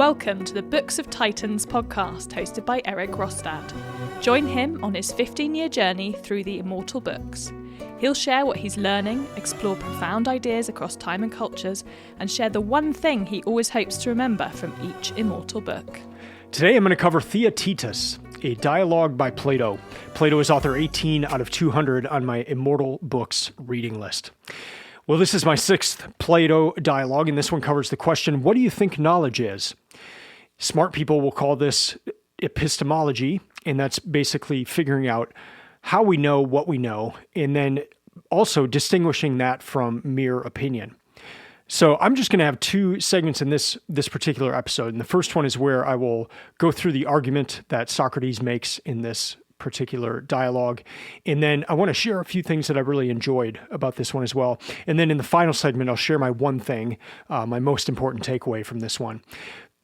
Welcome to the Books of Titans podcast hosted by Eric Rostad. Join him on his 15-year journey through the immortal books. He'll share what he's learning, explore profound ideas across time and cultures, and share the one thing he always hopes to remember from each immortal book. Today I'm going to cover Theaetetus, a dialogue by Plato. Plato is author 18 out of 200 on my immortal books reading list. Well, this is my sixth Plato dialogue, and this one covers the question, what do you think knowledge is? Smart people will call this epistemology, and that's basically figuring out how we know what we know, and then also distinguishing that from mere opinion. So I'm just going to have two segments in this particular episode, and the first one is where I will go through the argument that Socrates makes in this particular dialogue. And then I want to share a few things that I really enjoyed about this one as well. And then in the final segment, I'll share my one thing, my most important takeaway from this one.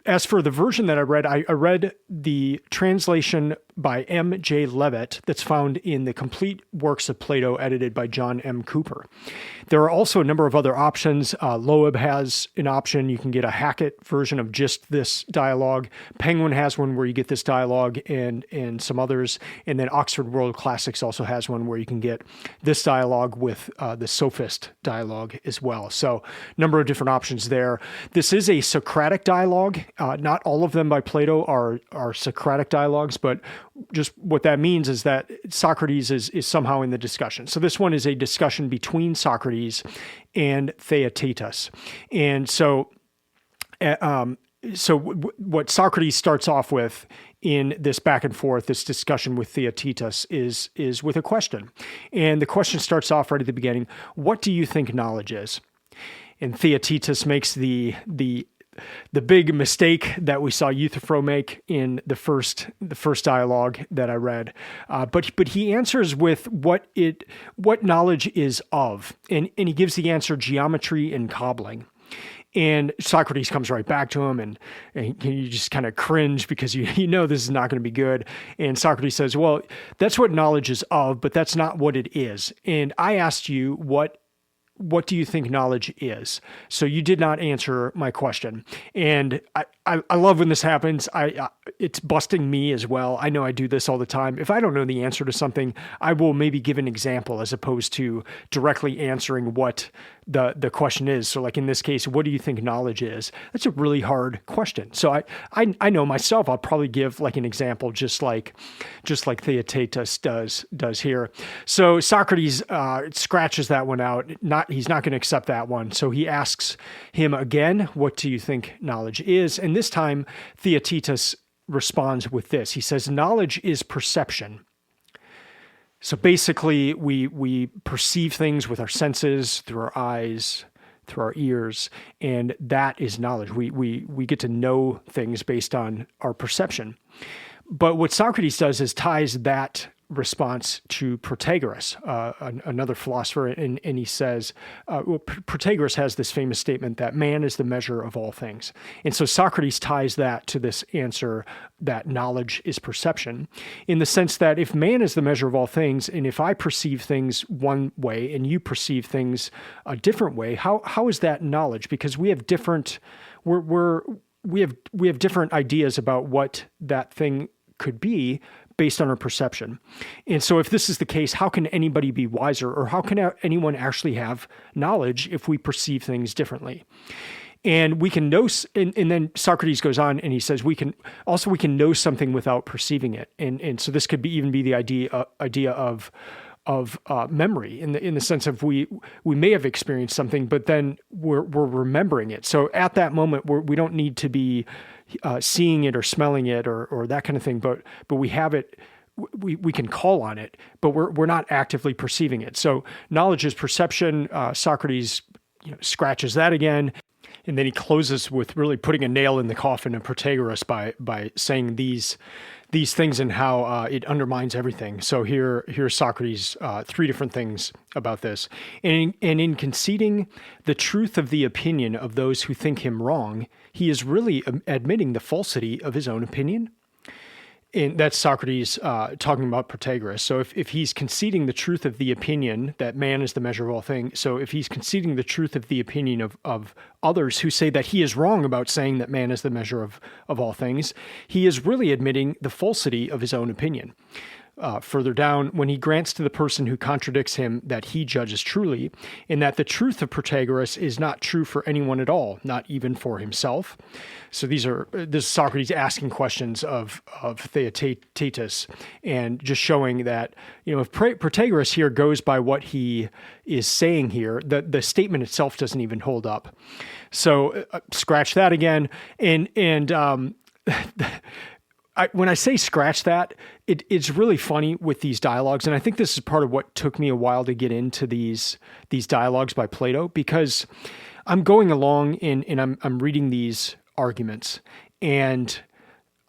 As for the version that I read the translation by M.J. Levitt that's found in the complete works of Plato edited by John M. Cooper. There are also a number of other options. Loeb has an option. You can get a Hackett version of just this dialogue. Penguin has one where you get this dialogue and some others. And then Oxford World Classics also has one where you can get this dialogue with the Sophist dialogue as well. So a number of different options there. This is a Socratic dialogue. Not all of them by Plato are Socratic dialogues, but just what that means is that Socrates is somehow in the discussion. So this one is a discussion between Socrates and Theaetetus. And so what Socrates starts off with in this back and forth, this discussion with Theaetetus is with a question. And the question starts off right at the beginning, what do you think knowledge is? And Theaetetus makes the big mistake that we saw Euthyphro make in the first dialogue that I read, but he answers with what knowledge is of, and he gives the answer geometry and cobbling. And Socrates comes right back to him, and you just kind of cringe because you know this is not going to be good. And Socrates says, well, that's what knowledge is of, but that's not what it is. And I asked you what do you think knowledge is? So you did not answer my question. And I love when this happens. It's busting me as well. I know I do this all the time. If I don't know the answer to something, I will maybe give an example as opposed to directly answering what the question is. So like in this case, what do you think knowledge is? That's a really hard question. So I know myself, I'll probably give like an example just like Theaetetus does here. So Socrates scratches that one out. He's not going to accept that one. So he asks him again, what do you think knowledge is? And this time Theaetetus responds with this. He says, knowledge is perception. So basically, we perceive things with our senses, through our eyes, through our ears, and that is knowledge. We get to know things based on our perception. But what Socrates does is ties that response to Protagoras, another philosopher, and he says, Protagoras has this famous statement that man is the measure of all things. And so Socrates ties that to this answer that knowledge is perception, in the sense that if man is the measure of all things, and if I perceive things one way and you perceive things a different way, how is that knowledge? Because we have different, we have different ideas about what that thing could be based on our perception. And so if this is the case, how can anybody be wiser, or how can anyone actually have knowledge if we perceive things differently? And we can know, and then Socrates goes on and he says we can know something without perceiving it. And so this could even be the idea of memory in the sense of we may have experienced something, but then we're remembering it. So at that moment, we don't need to be seeing it or smelling it or that kind of thing, but we have it. We can call on it, but we're not actively perceiving it. So knowledge is perception. Socrates scratches that again. And then he closes with really putting a nail in the coffin of Protagoras by saying these things and how it undermines everything. So here's Socrates, three different things about this. And in conceding the truth of the opinion of those who think him wrong, he is really admitting the falsity of his own opinion. And that's Socrates talking about Protagoras. So if he's conceding the truth of the opinion that man is the measure of all things, so if he's conceding the truth of the opinion of others who say that he is wrong about saying that man is the measure of all things, he is really admitting the falsity of his own opinion. Further down, when he grants to the person who contradicts him that he judges truly, and that the truth of Protagoras is not true for anyone at all, not even for himself. So this is Socrates asking questions of Theaetetus, and just showing that, if Protagoras here goes by what he is saying here, the statement itself doesn't even hold up. So scratch that again, and when I say scratch that, it's really funny with these dialogues, and I think this is part of what took me a while to get into these dialogues by Plato, because I'm going along and I'm reading these arguments, and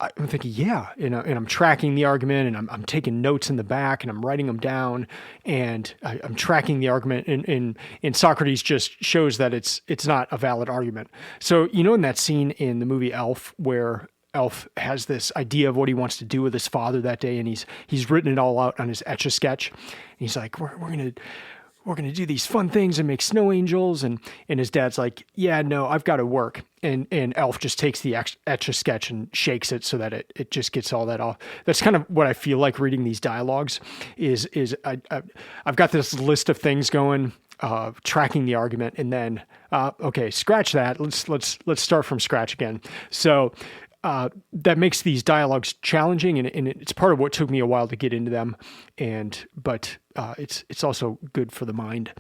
I'm thinking, and I'm tracking the argument, and I'm taking notes in the back, and I'm writing them down, and I'm tracking the argument, and Socrates just shows that it's not a valid argument. So in that scene in the movie Elf where Elf has this idea of what he wants to do with his father that day, and he's written it all out on his Etch-a-Sketch. And he's like, we're gonna do these fun things and make snow angels, and his dad's like, yeah, no, I've got to work. And Elf just takes the Etch-a-Sketch and shakes it so that it just gets all that off. That's kind of what I feel like reading these dialogues is I've got this list of things going, tracking the argument, and then okay, scratch that. Let's start from scratch again. So that makes these dialogues challenging, and it's part of what took me a while to get into them. But it's also good for the mind.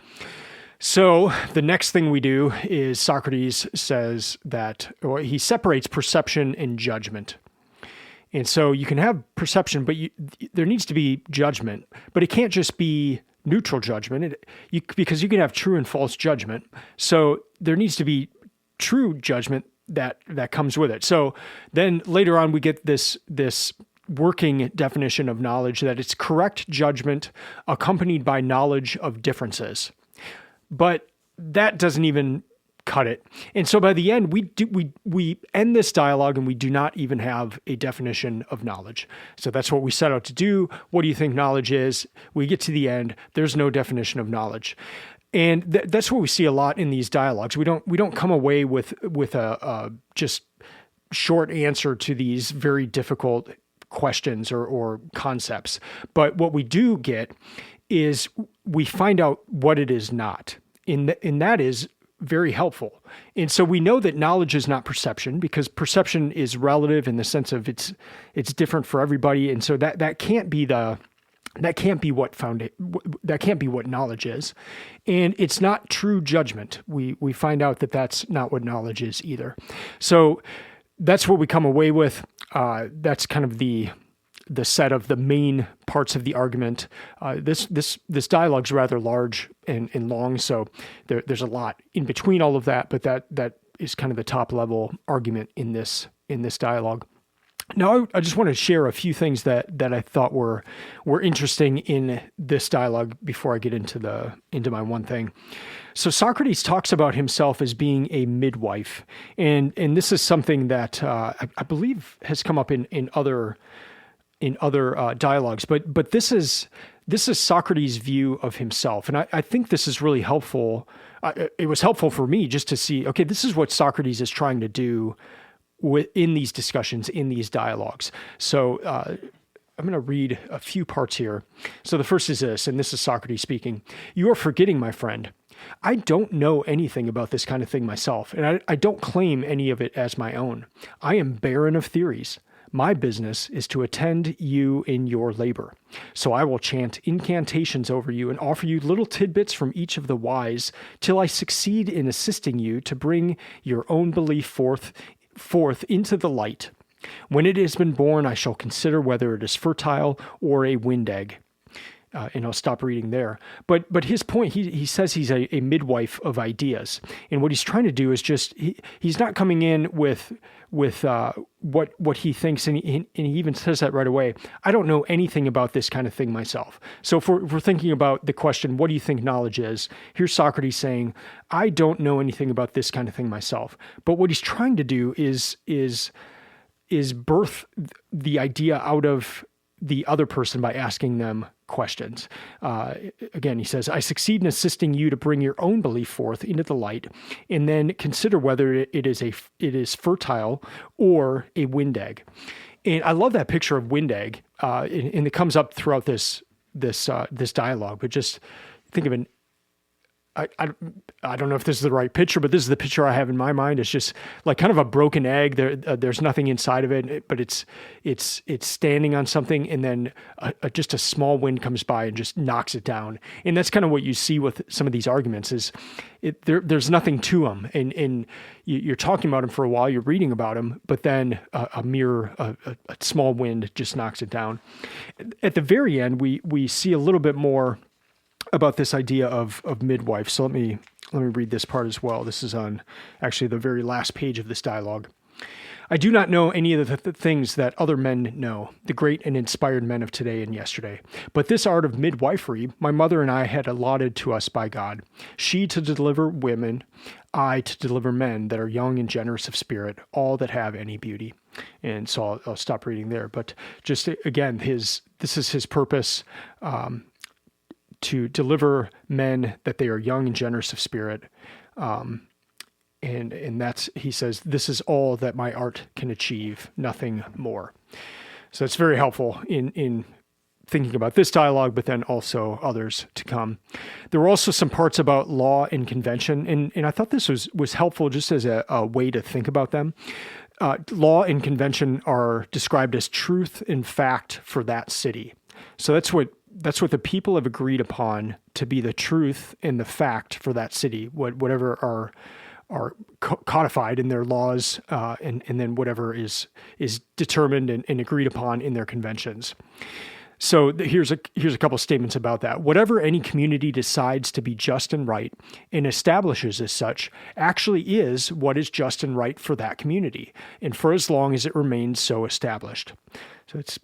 So the next thing we do is Socrates says that he separates perception and judgment. And so you can have perception, but there needs to be judgment. But it can't just be neutral judgment, because you can have true and false judgment. So there needs to be true judgment that comes with it. So then later on, we get this working definition of knowledge, that it's correct judgment accompanied by knowledge of differences. But that doesn't even cut it. And so by the end, we end this dialogue and we do not even have a definition of knowledge. So that's what we set out to do. What do you think knowledge is? We get to the end. There's no definition of knowledge. And that's what we see a lot in these dialogues. We don't come away with a just short answer to these very difficult questions or concepts. But what we do get is we find out what it is not. And that is very helpful. And so we know that knowledge is not perception, because perception is relative in the sense of it's different for everybody. And so that can't be what knowledge is. And it's not true judgment. We find out that that's not what knowledge is either. So that's what we come away with. That's kind of the set of the main parts of the argument. This dialogue's rather large and long, so there's a lot in between all of that, but that is kind of the top level argument in this dialogue. Now, I just want to share a few things that I thought were interesting in this dialogue before I get into my one thing. So Socrates talks about himself as being a midwife, and this is something that I believe has come up in other dialogues, but this is Socrates' view of himself, and I think this is really helpful. It was helpful for me just to see, okay, this is what Socrates is trying to do in these discussions, in these dialogues. So I'm going to read a few parts here. So the first is this, and this is Socrates speaking. "You are forgetting, my friend. I don't know anything about this kind of thing myself, and I don't claim any of it as my own. I am barren of theories. My business is to attend you in your labor. So I will chant incantations over you and offer you little tidbits from each of the wise till I succeed in assisting you to bring your own belief forth into the light. When it has been born, I shall consider whether it is fertile or a wind egg." And I'll stop reading there. But his point, he says he's a midwife of ideas. And what he's trying to do is just, he's not coming in with what he thinks, and he even says that right away. I don't know anything about this kind of thing myself. So if we're thinking about the question, what do you think knowledge is? Here's Socrates saying, I don't know anything about this kind of thing myself. But what he's trying to do is birth the idea out of the other person by asking them questions. Again, he says, I succeed in assisting you to bring your own belief forth into the light, and then consider whether it is fertile or a wind egg. And I love that picture of wind egg, and it comes up throughout this dialogue. But just think of I don't know if this is the right picture, but this is the picture I have in my mind. It's just like kind of a broken egg. There's nothing inside of it, but it's standing on something, and then just a small wind comes by and just knocks it down. And that's kind of what you see with some of these arguments. Is there's nothing to them, and you're talking about them for a while, you're reading about them, but then a small wind just knocks it down. At the very end, we see a little bit more about this idea of midwife. So let me read this part as well. This is on actually the very last page of this dialogue. I do not know any of the things that other men know, the great and inspired men of today and yesterday. But this art of midwifery, my mother and I had allotted to us by God. She to deliver women, I to deliver men that are young and generous of spirit, all that have any beauty. And so I'll stop reading there. But just again, this is his purpose, to deliver men that they are young and generous of spirit. And that's, he says, this is all that my art can achieve, nothing more. So it's very helpful in thinking about this dialogue, but then also others to come. There were also some parts about law and convention, and I thought this was helpful just as a way to think about them. Law and convention are described as truth and fact for that city. So that's what the people have agreed upon to be the truth and the fact for that city, whatever are codified in their laws, and then whatever is determined and agreed upon in their conventions. So here's a couple of statements about that. Whatever any community decides to be just and right and establishes as such actually is what is just and right for that community, and for as long as it remains so established. So it's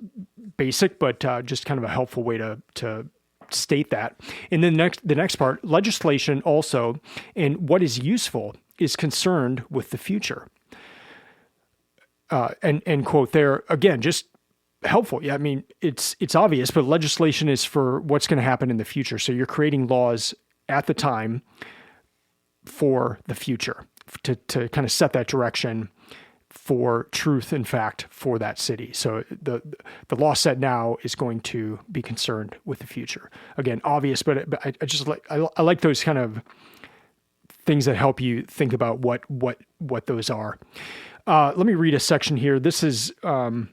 basic, but just kind of a helpful way to state that. And then the next part, legislation also, and what is useful is concerned with the future. And end quote there. Again, just helpful. Yeah, I mean, it's obvious, but legislation is for what's going to happen in the future. So you're creating laws at the time for the future to kind of set that direction for truth and fact for that city. So the law set now is going to be concerned with the future. Again, obvious, but I just like those kind of things that help you think about what those are. Let me read a section here. This is about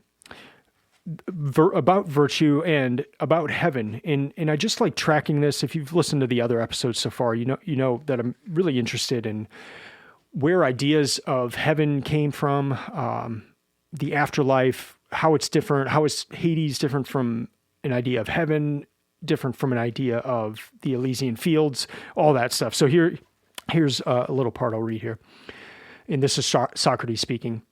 virtue and about heaven, and I just like tracking this. If you've listened to the other episodes so far, you know that I'm really interested in where ideas of heaven came from, the afterlife, how it's different, how is Hades different from an idea of heaven, different from an idea of the Elysian fields, all that stuff. So here's a little part I'll read here. And this is Socrates speaking.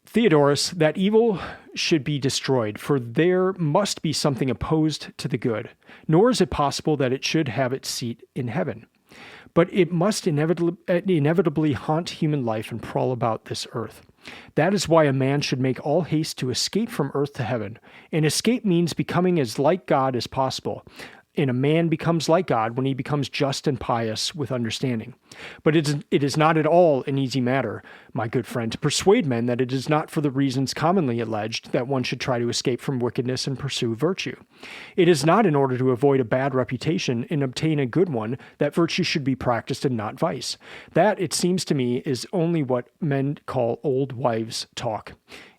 Theaetetus, that evil should be destroyed, for there must be something opposed to the good, nor is it possible that it should have its seat in heaven. But it must inevitably haunt human life and prowl about this earth. That is why a man should make all haste to escape from earth to heaven. And escape means becoming as like God as possible. And a man becomes like God when he becomes just and pious with understanding. But it is not at all an easy matter, my good friend, to persuade men that it is not for the reasons commonly alleged that one should try to escape from wickedness and pursue virtue. It is not in order to avoid a bad reputation and obtain a good one that virtue should be practiced and not vice. That, it seems to me, is only what men call old wives' talk.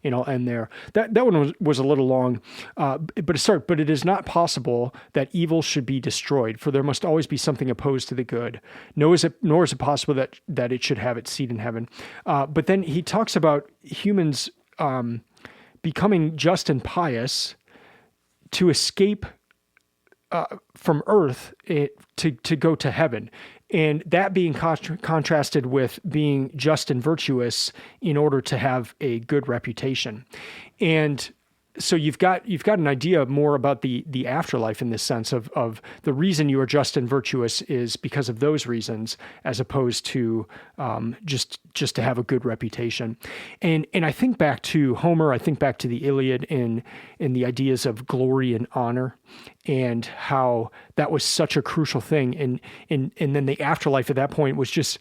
And I'll end there. That one was a little long, but it is not possible that evil should be destroyed, for there must always be something opposed to the good. Nor is it possible that it should have its seat in heaven. But then he talks about humans becoming just and pious to escape from earth to go to heaven. And that being contrasted with being just and virtuous in order to have a good reputation. And so you've got an idea more about the afterlife in this sense of the reason you are just and virtuous is because of those reasons, as opposed to just to have a good reputation. And I think back to Homer, I think back to the Iliad in the ideas of glory and honor, and how that was such a crucial thing. And then the afterlife at that point was just,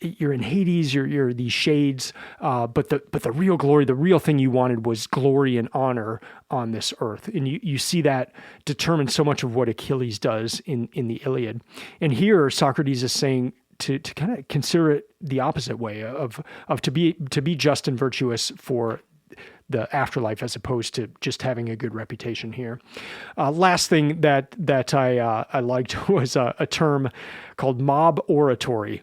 you're in Hades, you're these shades, but the real glory, the real thing you wanted was glory and honor on this earth. And you see that determine so much of what Achilles does in the Iliad. And here Socrates is saying to kind of consider it the opposite way of to be just and virtuous for the afterlife, as opposed to just having a good reputation here. Last thing that I liked was a term called mob oratory.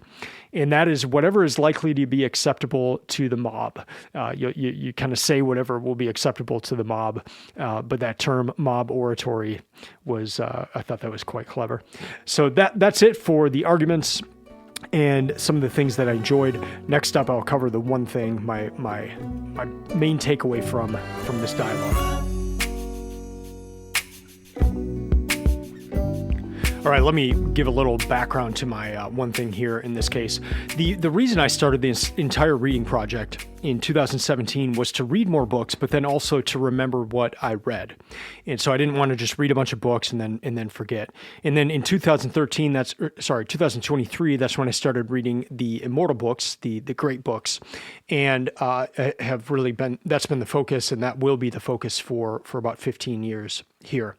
And that is whatever is likely to be acceptable to the mob. You kind of say whatever will be acceptable to the mob. But that term mob oratory was, I thought that was quite clever. So that's it for the arguments and some of the things that I enjoyed. Next up, I'll cover the one thing, my main takeaway from this dialogue. All right, let me give a little background to my one thing here in this case. The reason I started this entire reading project in 2017 was to read more books, but then also to remember what I read. And so I didn't want to just read a bunch of books and then forget. And then in 2023, that's when I started reading the immortal books, the great books, and have really that's been the focus, and that will be the focus for about 15 years here.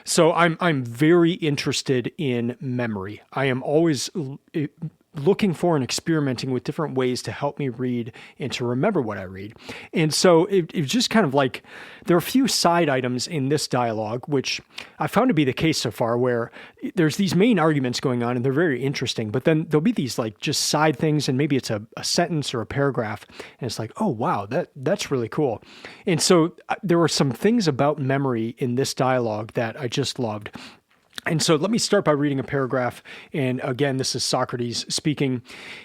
So I'm very interested in memory. I am always looking for and experimenting with different ways to help me read and to remember what I read. And so it was just kind of like, there are a few side items in this dialogue, which I found to be the case so far, where there's these main arguments going on and they're very interesting, but then there'll be these like just side things, and maybe it's a sentence or a paragraph, and it's like, oh wow, that's really cool. And so there were some things about memory in this dialogue that I just loved. And so let me start by reading a paragraph. And again, this is Socrates speaking.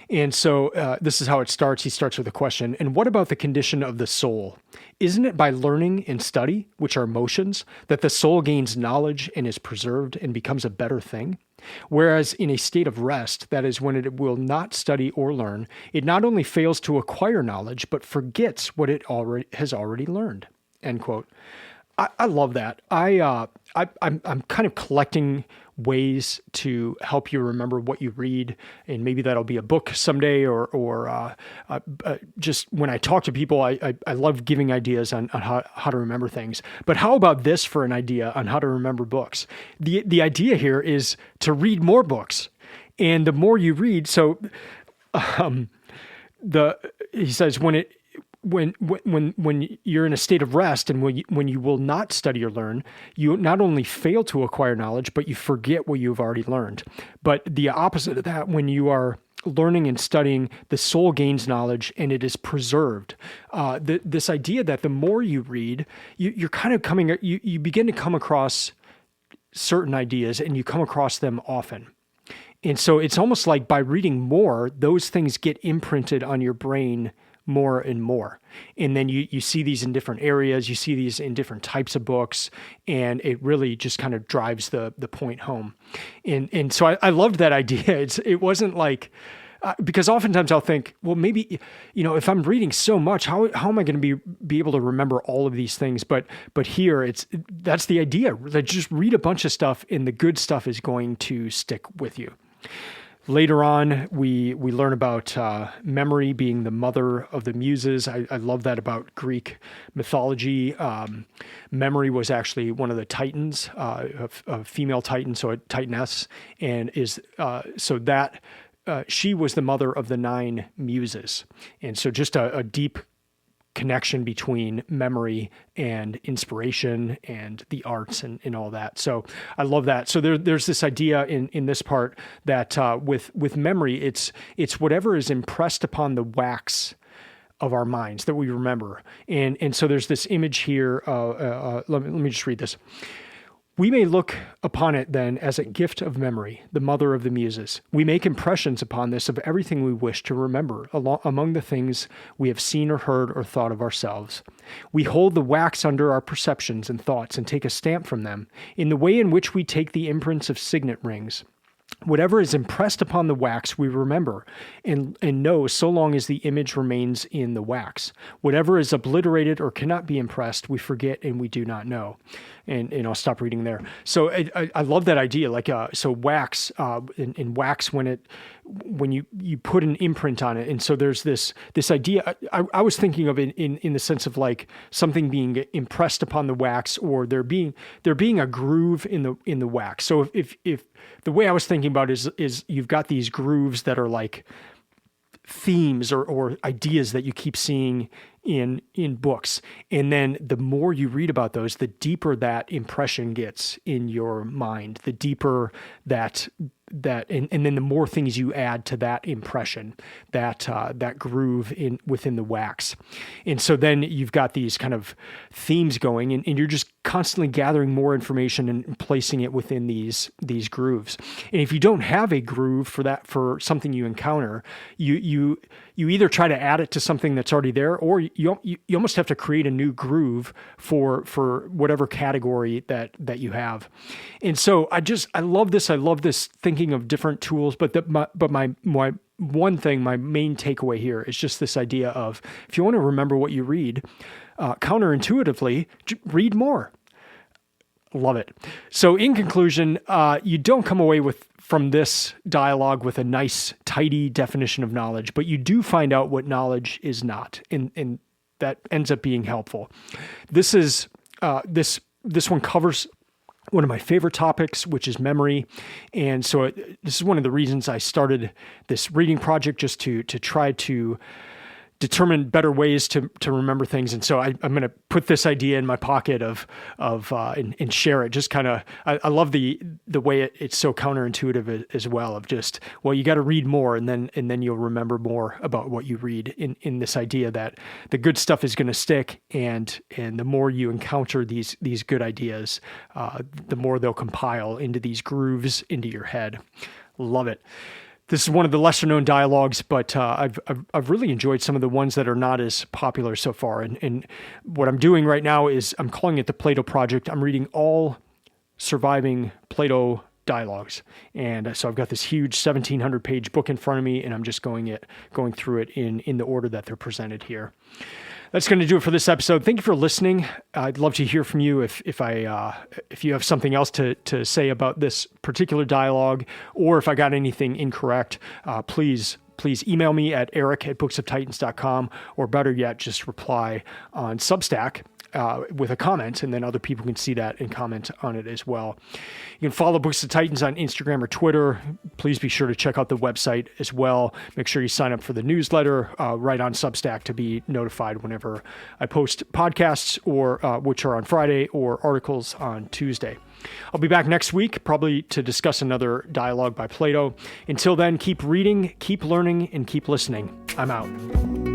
And so this is how it starts. He starts with a question. And what about the condition of the soul? Isn't it by learning and study, which are motions, that the soul gains knowledge and is preserved and becomes a better thing? Whereas in a state of rest, that is when it will not study or learn, it not only fails to acquire knowledge, but forgets what it has already learned. End quote. I love that. I'm kind of collecting ways to help you remember what you read, and maybe that'll be a book someday, or just when I talk to people, I love giving ideas on how to remember things. But how about this for an idea on how to remember books? The idea here is to read more books, and the more you read, so he says when you're in a state of rest and when you will not study or learn, you not only fail to acquire knowledge, but you forget what you've already learned. But the opposite of that, when you are learning and studying, the soul gains knowledge and it is preserved. This idea that the more you read, you're kind of you begin to come across certain ideas, and you come across them often. And so it's almost like by reading more, those things get imprinted on your brain more and more. And then you see these in different areas, you see these in different types of books, and it really just kind of drives the point home. And so I loved that idea. It wasn't like, because oftentimes I'll think, well, maybe, if I'm reading so much, how am I going to be able to remember all of these things? But here that's the idea. That just read a bunch of stuff, and the good stuff is going to stick with you. Later on, we learn about memory being the mother of the muses. I love that about Greek mythology. Memory was actually one of the titans, a female titan, so a titaness, and she was the mother of the 9 muses. And so just a deep connection between memory and inspiration and the arts and all that. So I love that. So there's this idea in this part that with memory, it's whatever is impressed upon the wax of our minds that we remember. And so there's this image here. Let me just read this. We may look upon it then as a gift of memory, the mother of the muses. We make impressions upon this of everything we wish to remember, among the things we have seen or heard or thought of ourselves. We hold the wax under our perceptions and thoughts and take a stamp from them, in the way in which we take the imprints of signet rings. Whatever is impressed upon the wax we remember and know so long as the image remains in the wax. Whatever is obliterated or cannot be impressed, we forget and we do not know. And I'll stop reading there. So I love that idea. Like so wax in wax when you put an imprint on it, and so there's this idea. I was thinking of it in the sense of like something being impressed upon the wax, or there being a groove in the wax. So if the way I was thinking about it is you've got these grooves that are like themes or ideas that you keep seeing in books. And then the more you read about those, the deeper that impression gets in your mind, the deeper that and then the more things you add to that impression, that groove within the wax. And so then you've got these kind of themes going, and you're just constantly gathering more information and placing it within these grooves. And if you don't have a groove for something you encounter, you either try to add it to something that's already there, or you almost have to create a new groove for whatever category that you have. And so I love this. I love this thinking of different tools, but my one thing, my main takeaway here is just this idea of, if you want to remember what you read, counterintuitively, read more. Love it. So in conclusion, you don't come away from this dialogue with a nice, tidy definition of knowledge, but you do find out what knowledge is not, and that ends up being helpful. This is this one covers one of my favorite topics, which is memory. And so this is one of the reasons I started this reading project, just to try to determine better ways to remember things. And so I'm going to put this idea in my pocket and share it. Just kind of, I love the way it's so counterintuitive as well, of just, well, you got to read more, and then you'll remember more about what you read, in this idea that the good stuff is going to stick. And the more you encounter these good ideas, the more they'll compile into these grooves into your head. Love it. This is one of the lesser known dialogues, but I've really enjoyed some of the ones that are not as popular so far. And what I'm doing right now is I'm calling it the Plato Project. I'm reading all surviving Plato dialogues. And so I've got this huge 1,700 page book in front of me, and I'm just going through it in the order that they're presented here. That's going to do it for this episode. Thank you for listening. I'd love to hear from you if you have something else to say about this particular dialogue, or if I got anything incorrect. Please email me at eric@booksoftitans.com, or better yet, just reply on Substack with a comment, and then other people can see that and comment on it as well. You can follow Books of Titans on Instagram or Twitter. Please be sure to check out the website as well. Make sure you sign up for the newsletter right on Substack to be notified whenever I post podcasts, or which are on Friday, or articles on Tuesday. I'll be back next week, probably to discuss another dialogue by Plato. Until then, keep reading, keep learning, and keep listening. I'm out.